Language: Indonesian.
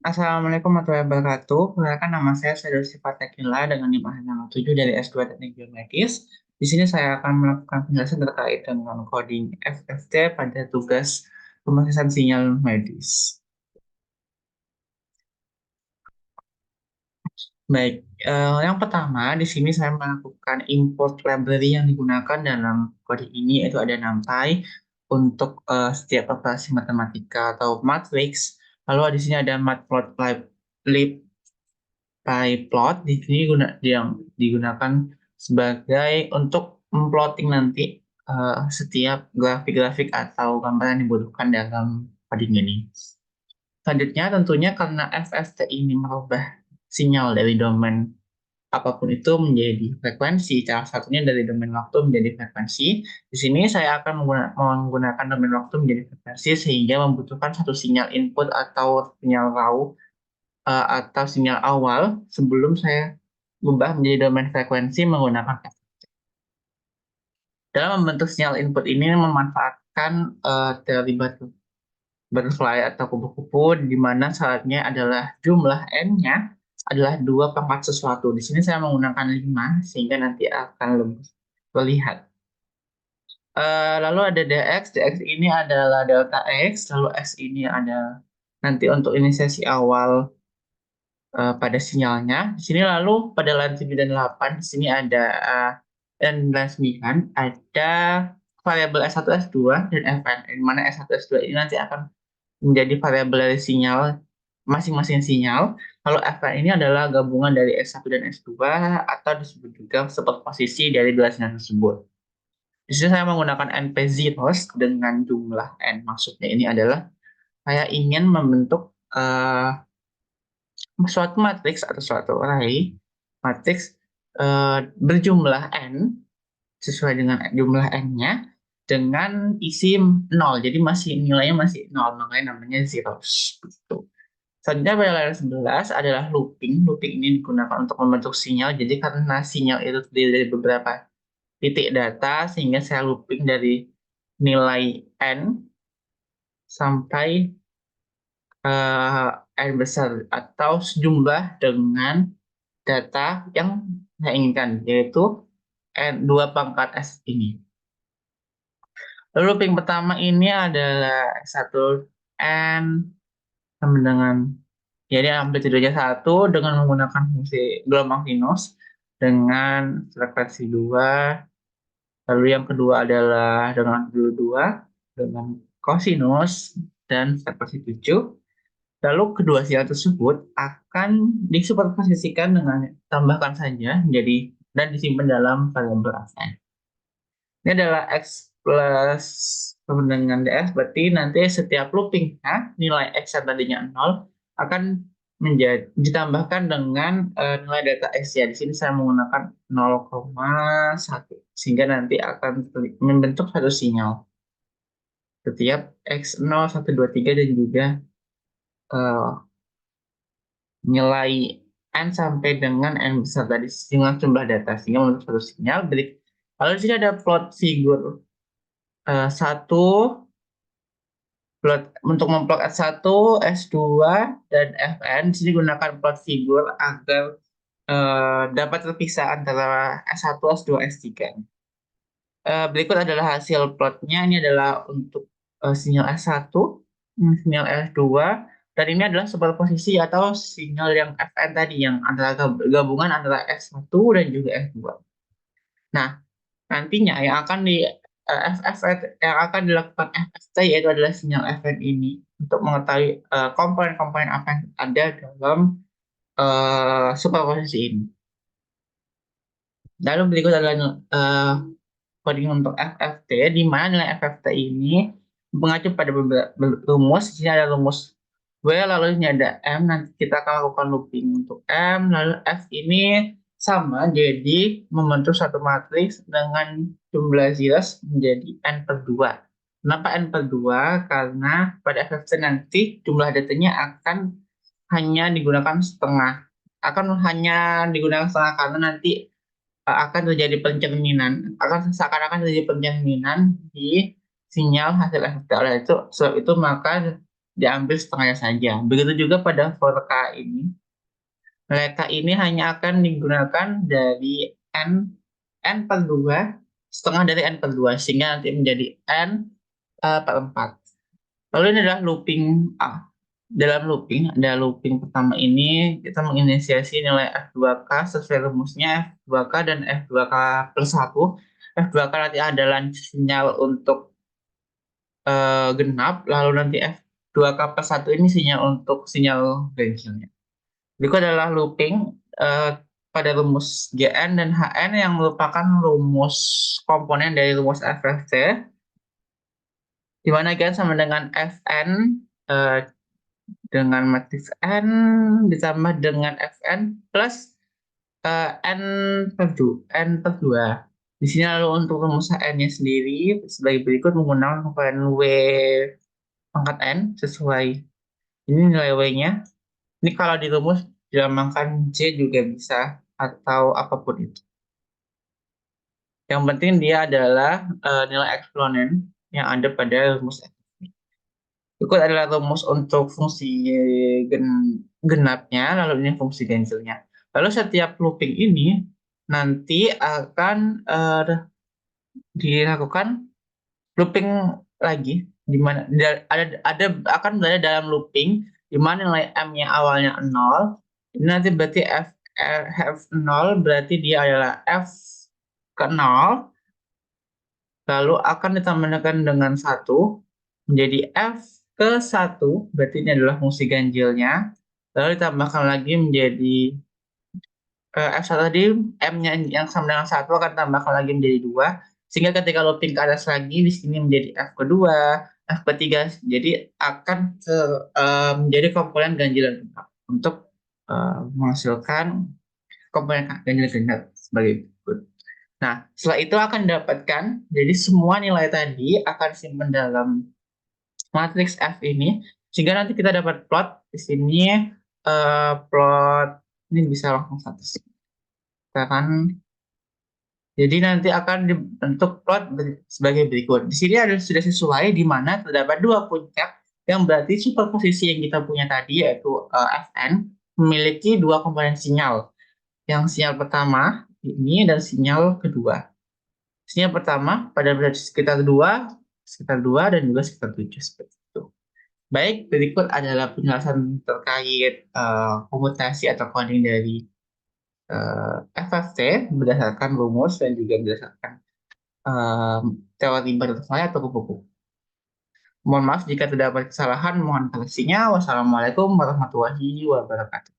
Assalamualaikum warahmatullahi wabarakatuh. Perkenalkan nama saya Saudara Sifat Tekinla dengan NIM 7 dari S2 Teknik Biomedis. Di sini saya akan melakukan penjelasan terkait dengan coding FFT pada tugas pemrosesan sinyal medis. Baik, yang pertama di sini saya melakukan import library yang digunakan dalam coding ini yaitu ada NumPy untuk setiap operasi matematika atau matrix. Lalu di sini ada matplotlib PyPlot di sini yang digunakan sebagai untuk memplotting nanti setiap grafik-grafik atau gambar yang dibutuhkan dalam coding ini. Selanjutnya tentunya karena FFT ini merubah sinyal dari domain apapun itu menjadi frekuensi, salah satunya dari domain waktu menjadi frekuensi. Di sini saya akan menggunakan domain waktu menjadi frekuensi sehingga membutuhkan satu sinyal input atau sinyal raw atau sinyal awal sebelum saya ubah menjadi domain frekuensi menggunakan FFT. Dalam membentuk sinyal input ini memanfaatkan teori butterfly atau kupu-kupu di mana syaratnya adalah jumlah n-nya adalah dua pangkat sesuatu. Di sini saya menggunakan 5 sehingga nanti akan lebih terlihat. Lalu ada dx ini adalah delta x, lalu x ini ada nanti untuk inisiasi awal pada sinyalnya. Di sini lalu pada line 7 dan 8 di sini ada dan line 9 ada variabel S1, S2 dan Fn. Di mana S1, S2 ini nanti akan menjadi variabel dari sinyal masing-masing sinyal. Lalu Fn ini adalah gabungan dari S1 dan S2 atau disebut juga superposisi dari dua sinyal tersebut. Di sini saya menggunakan NP-zeros dengan jumlah n. Maksudnya ini adalah saya ingin membentuk suatu matriks atau suatu array matriks berjumlah n sesuai dengan jumlah n-nya dengan isi 0. Jadi nilainya masih 0, makanya namanya zeros. Gitu. Selanjutnya pada layar 11 adalah looping. Looping ini digunakan untuk membentuk sinyal. Jadi karena sinyal itu terdiri dari beberapa titik data, sehingga saya looping dari nilai n sampai n besar atau sejumlah dengan data yang saya inginkan, yaitu dua pangkat S ini. Lalu looping pertama ini adalah satu N sama dengan, jadi amplitudenya 1 dengan menggunakan fungsi gelombang sinus dengan frekuensi 2. Lalu yang kedua adalah dengan amplitude 2 dengan kosinus dan frekuensi 7. Lalu kedua sinyal tersebut akan disuperposisikan dengan tambahkan saja menjadi dan disimpan dalam variabel Fn. Ini adalah X plus sama dengan DS, berarti nanti setiap loopingnya nilai X yang tadinya 0 akan ditambahkan dengan nilai data X ya. Di sini saya menggunakan 0,1 sehingga nanti akan membentuk satu sinyal. Setiap X0, 1, 2, 3 dan juga nilai N sampai dengan N besar tadi dengan jumlah data sehingga membentuk satu sinyal. Lalu di sini ada plot figur satu plot untuk memplot S1, S2 dan Fn. Di sini gunakan plot figur agar dapat terpisah antara S1, S2, S3. Berikut adalah hasil plotnya. Ini adalah untuk sinyal S1, sinyal S2, dan ini adalah superposisi atau sinyal yang Fn tadi yang antara gabungan antara S1 dan juga S2. Nah, nantinya yang akan dilakukan FFT yaitu adalah sinyal Fn ini untuk mengetahui komponen-komponen apa yang ada dalam superposisi ini. Lalu berikut adalah coding untuk FFT, di mana nilai FFT ini mengacu pada beberapa rumus. Di sini ada rumus W, lalu ini ada M. Nanti kita akan lakukan looping untuk M, lalu F ini sama, jadi membentuk satu matriks dengan jumlah zeros menjadi n per 2. Kenapa n per 2? Karena pada FFT nanti jumlah datanya akan hanya digunakan setengah. Karena nanti akan terjadi pencerminan, seakan-akan terjadi pencerminan di sinyal hasil FFT. Oleh itu, sebab itu maka diambil setengahnya saja. Begitu juga pada 4K ini. Mereka ini hanya akan digunakan dari n per 2, setengah dari n per 2, sehingga nanti menjadi n per 4. Lalu ini adalah looping A. Dalam looping, ada looping pertama ini, kita menginisiasi nilai F2K sesuai rumusnya F2K dan F2K per 1. F2K nanti adalah sinyal untuk genap, lalu nanti F2K per 1 ini sinyal untuk sinyal ganjilnya. Berikut adalah looping pada rumus Gn dan Hn yang merupakan rumus komponen dari rumus FFT, di mana Gn sama dengan Fn dengan matriks N ditambah dengan Fn plus N per 2. Di sini lalu untuk rumus N-nya sendiri sebagai berikut menggunakan komponen W pangkat N sesuai ini nilai W-nya. Ini kalau di rumus dilambangkan J juga bisa atau apapun itu. Yang penting dia adalah nilai eksponen yang ada pada rumus F. Berikut adalah rumus untuk fungsi genapnya, lalu ini fungsi ganjilnya. Lalu setiap looping ini nanti akan dilakukan looping lagi, di mana ada akan berada dalam looping di mana nilai m-nya awalnya 0. Ini nanti berarti f0 berarti dia adalah f ke 0, lalu akan ditambahkan dengan 1 menjadi f ke 1, berarti ini adalah fungsi ganjilnya, lalu ditambahkan lagi menjadi F1 tadi, M-nya yang sama dengan 1 akan tambahkan lagi menjadi 2, sehingga ketika looping ke atas lagi, di sini menjadi F kedua, F ketiga, jadi akan menjadi komponen ganjilan genap untuk menghasilkan komponen ganjilan genap sebagai berikut. Nah, setelah itu akan didapatkan, jadi semua nilai tadi akan simpan dalam matriks F ini, sehingga nanti kita dapat plot di sini, plot ini bisa langsung satu. Kan, jadi nanti akan dibentuk plot sebagai berikut. Di sini ada sudah sesuai di mana terdapat dua puncak yang berarti superposisi yang kita punya tadi yaitu Fn memiliki dua komponen sinyal. Yang sinyal pertama ini dan sinyal kedua. Sinyal pertama pada sekitar 2 dan juga sekitar 7 seperti itu. Baik, berikut adalah penjelasan terkait komutasi atau coding dari FFT berdasarkan rumus dan juga berdasarkan teori butterfly atau kupu-kupu. Mohon maaf jika terdapat kesalahan, mohon koreksinya. Wassalamualaikum warahmatullahi wabarakatuh.